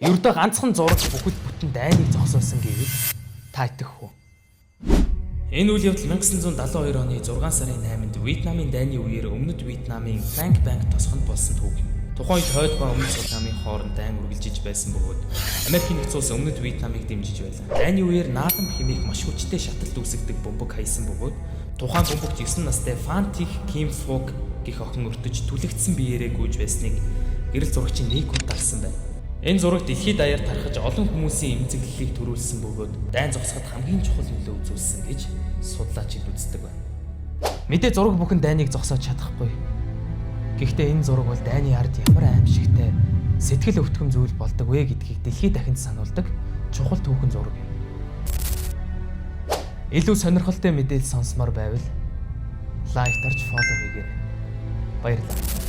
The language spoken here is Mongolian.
Ердөө ганцхан зураг бүхэл бүтэн дайныг зогсоосон гэвэл та итгэх үү? Энэ үйл явдал 1972 оны 6 сарын 8-нд Вьетнамын дайны үеэр өмнөд Вьетнамын Франк Банк тосгонд болсон түүх юм. Тухайн үед хойд ба өмнөд Вьетнамын хооронд дайн үргэлжиж байсан бөгөөд Америкийн нэгдсэн улс өмнөд Вьетнамыг дэмжиж байлаа. Дайны үеэр наадам хэмээх маш хүчтэй шаталт үүсгдэг бомбог хаясан бөгөөд тухайн бомбогт 9 настай Фан Тих Ким Фок гэх охин өртөж түлэгдсэн биеэрээ гүйж байсныг гэрэл зурагчийн нэг хүн дарсан байна. Энэ зураг дэлхийд даяар тархаж олон хүмүүсийн эмзэглэлийг төрүүлсэн бөгөөд дайн зогсоход хамгийн чухал нөлөө үзүүлсэн гэж судлаачид үздэг байна. Мэдээ зураг бүхэн дайныг зогсоож чадахгүй. Гэхдээ энэ зураг бол дайны ард ямар аимшигтай сэтгэл өвтгөм зүйл болдог вэ гэдгийг дэлхийд дахинд сануулдаг чухал түүхэн зураг юм. Илүү сонирхолтой мэдээлэл сонсомоор байвал лайк дарж фоллоу хийгээрэй. Баярлалаа.